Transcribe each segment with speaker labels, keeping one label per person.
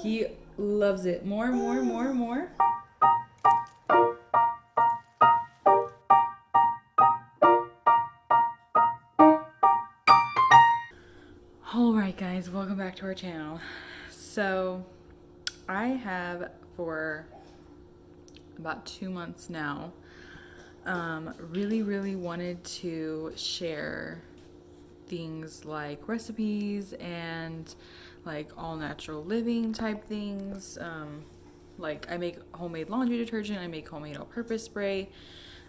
Speaker 1: He loves it. More. Alright guys, welcome back to our channel. So I have for about 2 months now really wanted to share things like recipes and like all natural living type things. Like I make homemade laundry detergent, I make homemade all-purpose spray,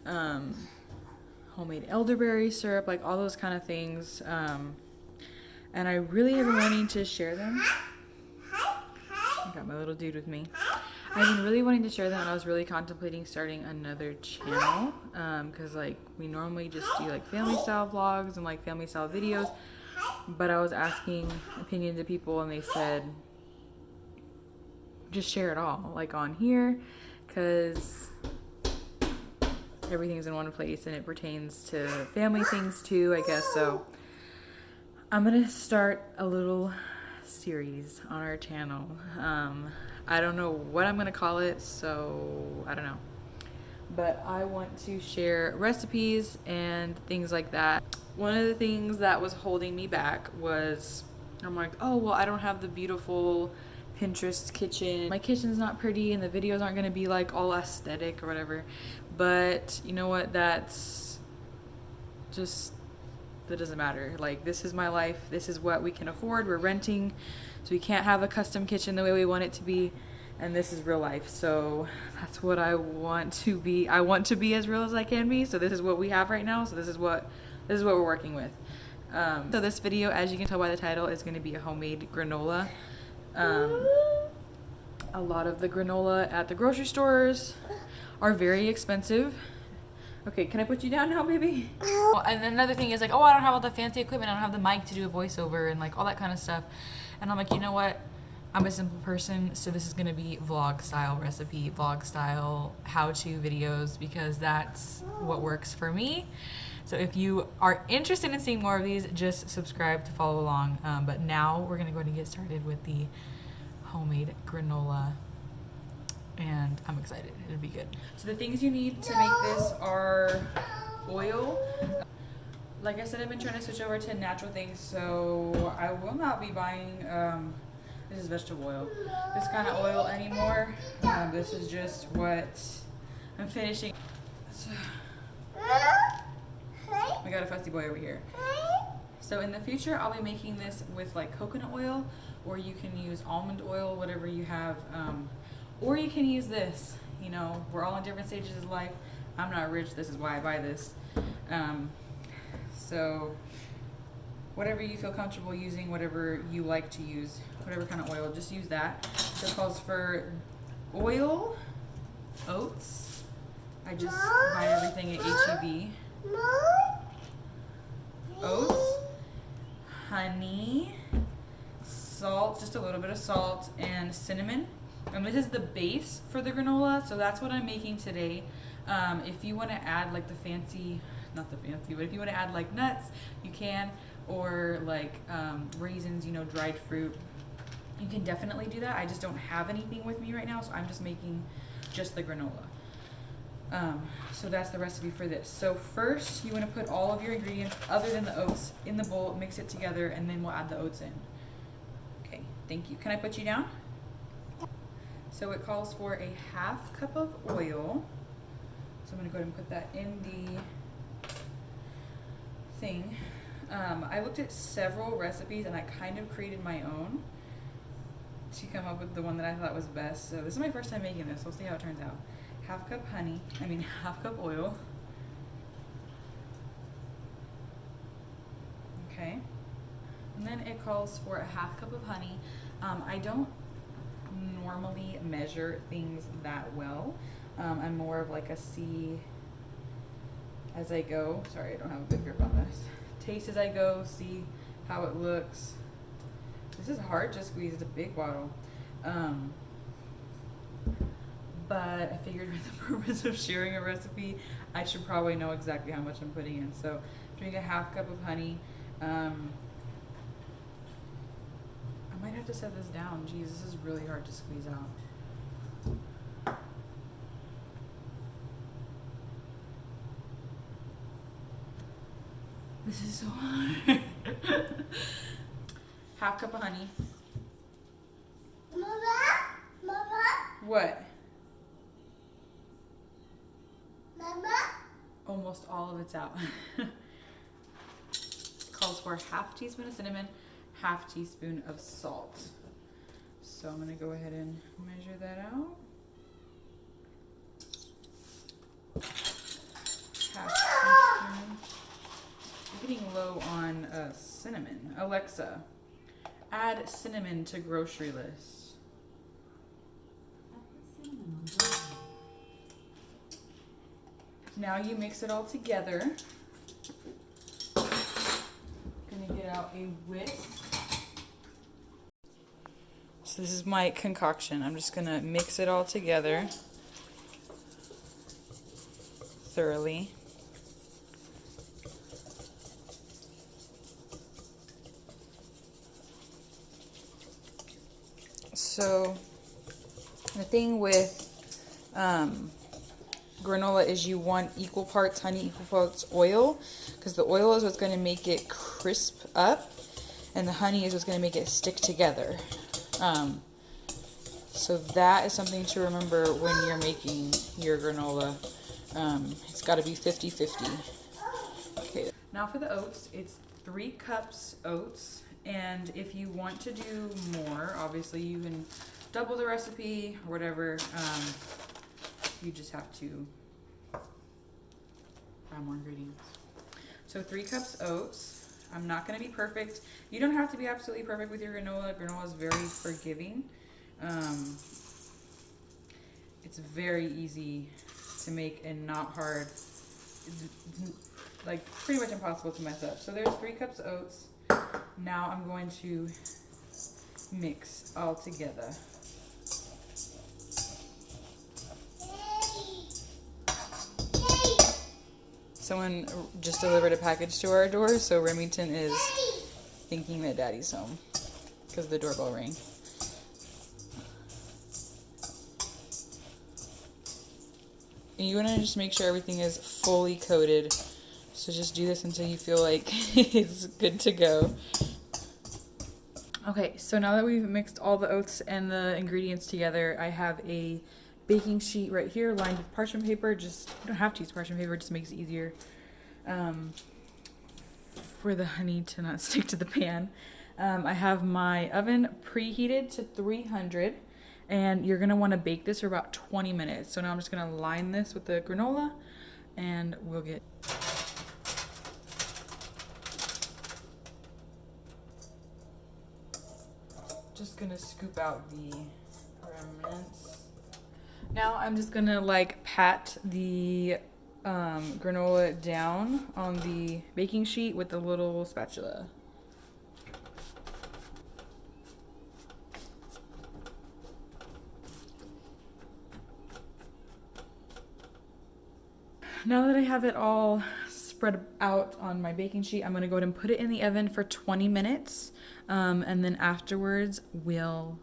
Speaker 1: homemade elderberry syrup, like all those kind of things. And I really have been wanting to share them. I got my little dude with me. I've been really wanting to share them, and I was really contemplating starting another channel because like we normally just do like family style vlogs and like family style videos, but I was asking opinions of people and they said just share it all like on here because everything's in one place and it pertains to family things too, I guess. So I'm gonna start a little series on our channel. I don't know what I'm gonna call it, so I don't know. But I want to share recipes and things like that. One of the things that was holding me back was I'm like, oh, well, I don't have the beautiful Pinterest kitchen. My kitchen's not pretty and the videos aren't gonna be like all aesthetic or whatever. But you know what? That's just, that doesn't matter. Like, this is my life. This is what we can afford. We're renting, so we can't have a custom kitchen the way we want it to be. And this is real life. So that's what I want to be. I want to be as real as I can be. So this is what we have right now. So this is what we're working with. So this video, as you can tell by the title, is going to be a homemade granola. A lot of the granola at the grocery stores are very expensive. Okay, can I put you down now, baby? Oh, and another thing is like, oh, I don't have all the fancy equipment. I don't have the mic to do a voiceover and like all that kind of stuff. And I'm like, you know what? I'm a simple person, so this is gonna be vlog style recipe, vlog style how-to videos because that's what works for me. So if you are interested in seeing more of these, just subscribe to follow along. But now we're gonna go ahead and get started with the homemade granola. And I'm excited. It'll be good. So the things you need to make this are oil. Like I said, I've been trying to switch over to natural things, so I will not be buying this is vegetable oil, this kind of oil anymore. This is just what I'm finishing. So, we got a fussy boy over here. So in the future, I'll be making this with like coconut oil, or you can use almond oil, whatever you have. Or you can use this. You know, we're all in different stages of life. I'm not rich, this is why I buy this. So whatever you feel comfortable using, whatever you like to use, whatever kind of oil, just use that. So it calls for oil, oats. I just buy everything at H-E-B. Oats, honey, salt, just a little bit of salt, and cinnamon. And this is the base for the granola, so that's what I'm making today. If you want to add like the fancy, not the fancy, but if you want to add like nuts, you can, or like raisins, you know, dried fruit, you can definitely do that. I just don't have anything with me right now, so I'm just making just the granola. So that's the recipe for this. So first, you want to put all of your ingredients other than the oats in the bowl, mix it together, and then we'll add the oats in. Okay, thank you. Can I put you down? So it calls for a 1/2 cup of oil. So I'm gonna go ahead and put that in the thing. I looked at several recipes and I kind of created my own to come up with the one that I thought was best. So this is my first time making this. We'll see how it turns out. 1/2 cup honey, 1/2 cup oil. Okay. And then it calls for a 1/2 cup of honey. I don't normally measure things that well. I'm more of like a see as I go. Sorry, I don't have a good grip on this. Taste as I go, see how it looks. This is hard to squeeze, it's a big bottle. But I figured with the purpose of sharing a recipe, I should probably know exactly how much I'm putting in. So I'm doing a 1/2 cup of honey. I might have to set this down. Jeez, this is really hard to squeeze out. This is so hard. Half cup of honey.
Speaker 2: Mama?
Speaker 1: What?
Speaker 2: Mama?
Speaker 1: Almost all of it's out. Calls for half teaspoon of cinnamon, half teaspoon of salt. So I'm gonna go ahead and measure that out. Half teaspoon. I'm getting low on cinnamon. Alexa, add cinnamon to grocery list. Now you mix it all together. Gonna get out a whisk. So this is my concoction. I'm just gonna mix it all together thoroughly. So the thing with granola is you want equal parts honey, equal parts oil, because the oil is what's going to make it crisp up, and the honey is what's going to make it stick together. So that is something to remember when you're making your granola. It's got to be 50-50. Okay. Now for the oats, it's 3 cups oats, and if you want to do more, obviously you can double the recipe or whatever. You just have to add more ingredients. So 3 cups oats. I'm not going to be perfect. You don't have to be absolutely perfect with your granola. Granola is very forgiving. It's very easy to make and not hard. It's like pretty much impossible to mess up. So there's 3 cups oats. Now I'm going to mix all together. Someone just delivered a package to our door, so Remington is thinking that Daddy's home because the doorbell rang. And you want to just make sure everything is fully coated. So just do this until you feel like it's good to go. Okay, so now that we've mixed all the oats and the ingredients together, I have a baking sheet right here lined with parchment paper. Just, you don't have to use parchment paper, it just makes it easier for the honey to not stick to the pan. I have my oven preheated to 300, and you're gonna wanna bake this for about 20 minutes. So now I'm just gonna line this with the granola and we'll get... Just gonna scoop out the remnants. Now I'm just gonna like pat the granola down on the baking sheet with the little spatula. Now that I have it all spread out on my baking sheet, I'm gonna go ahead and put it in the oven for 20 minutes. And then afterwards we'll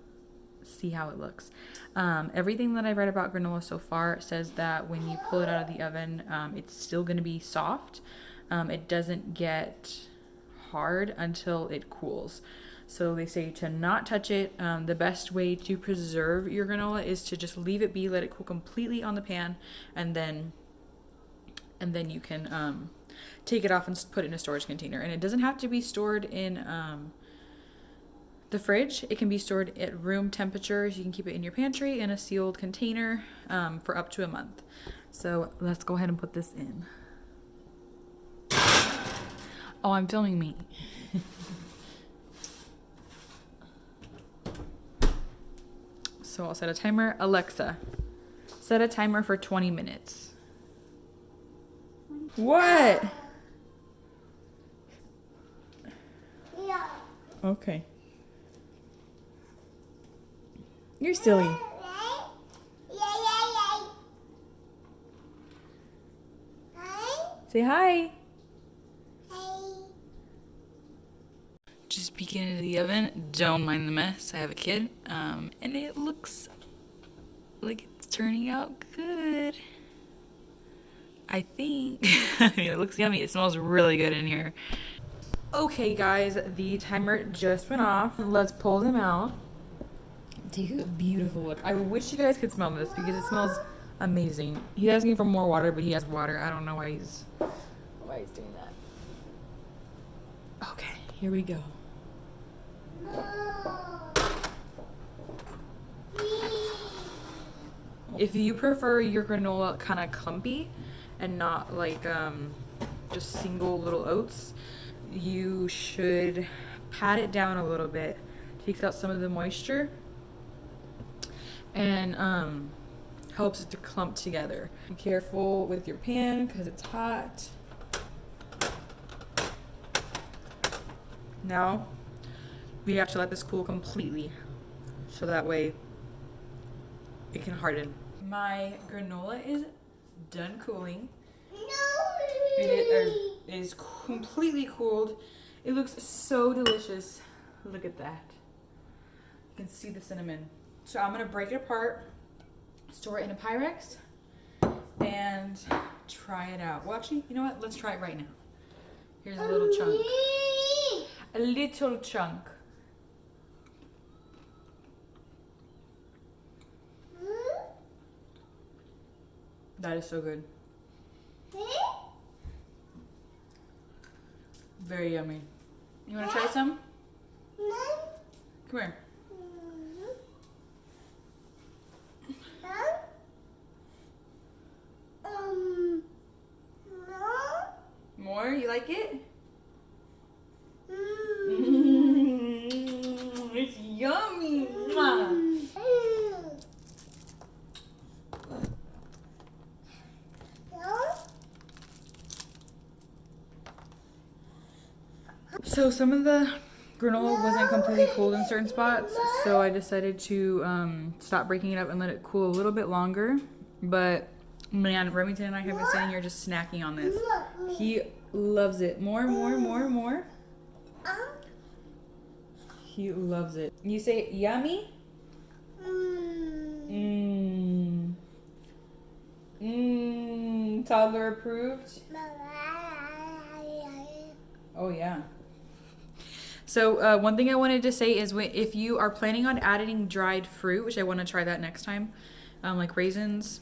Speaker 1: see how it looks. Everything that I've read about granola so far says that when you pull it out of the oven, it's still going to be soft. It doesn't get hard until it cools. So they say to not touch it. The best way to preserve your granola is to just leave it be, let it cool completely on the pan, and then you can take it off and put it in a storage container. And it doesn't have to be stored in the fridge. It can be stored at room temperature. You can keep it in your pantry in a sealed container for up to a month. So let's go ahead and put this in. Oh, I'm filming me. So I'll set a timer. Alexa, set a timer for 20 minutes. What?
Speaker 2: Yeah.
Speaker 1: Okay. You're silly. Say hi.
Speaker 2: Hey.
Speaker 1: Just peeking into the oven. Don't mind the mess. I have a kid. And it looks like it's turning out good. I think. I mean, it looks yummy. It smells really good in here. Okay, guys, the timer just went off. Let's pull them out. Take a beautiful look. I wish you guys could smell this because it smells amazing. He's asking for more water, but he has water. I don't know why he's doing that. Okay, here we go. If you prefer your granola kind of clumpy and not like just single little oats, you should pat it down a little bit. Takes out some of the moisture and helps it to clump together. Be careful with your pan because it's hot. Now we have to let this cool completely so that way it can harden. My granola is done cooling. It is completely cooled. It looks so delicious. Look at that. You can see the cinnamon. So I'm gonna break it apart, store it in a Pyrex, and try it out. Well, actually, you know what? Let's try it right now. Here's a little chunk. A little chunk. That is so good. Very yummy. You want to try some? Come here. More? You like it? It's yummy. So some of the granola wasn't completely cooled in certain spots, so I decided to stop breaking it up and let it cool a little bit longer. But man, Remington and I have been sitting here just snacking on this. He loves it. More. He loves it. You say yummy? Toddler approved? Oh yeah. So one thing I wanted to say is if you are planning on adding dried fruit, which I want to try that next time, like raisins,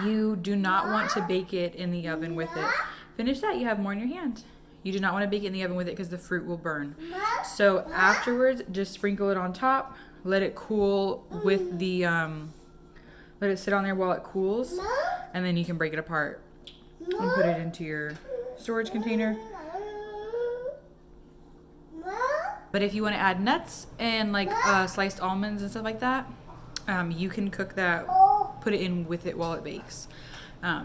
Speaker 1: you do not want to bake it in the oven with it. Finish that, you have more in your hand. You do not want to bake it in the oven with it because the fruit will burn. So afterwards, just sprinkle it on top, let it cool with the, let it sit on there while it cools, and then you can break it apart and put it into your storage container. But if you want to add nuts and like sliced almonds and stuff like that, you can cook that, put it in with it while it bakes. I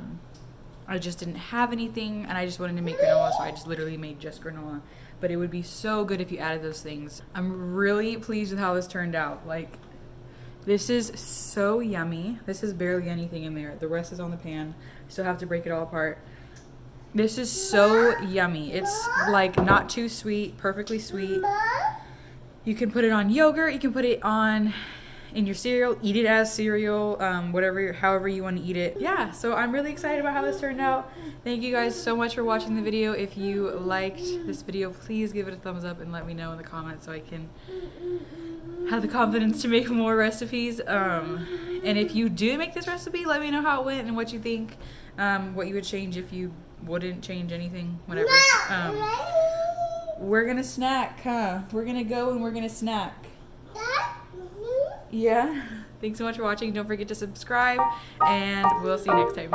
Speaker 1: just didn't have anything and I just wanted to make granola, so I just literally made just granola. But it would be so good if you added those things. I'm really pleased with how this turned out. Like, this is so yummy. This is barely anything in there. The rest is on the pan. Still have to break it all apart. This is so yummy. It's like not too sweet, perfectly sweet. You can put it on yogurt. You can put it on in your cereal. Eat it as cereal, however you want to eat it. Yeah, so I'm really excited about how this turned out. Thank you guys so much for watching the video. If you liked this video, please give it a thumbs up and let me know in the comments so I can have the confidence to make more recipes. And if you do make this recipe, let me know how it went and what you think, what you would change if you wouldn't change anything, whatever. We're gonna snack, huh? We're gonna go and we're gonna snack. Yeah. Thanks so much for watching. Don't forget to subscribe and we'll see you next time.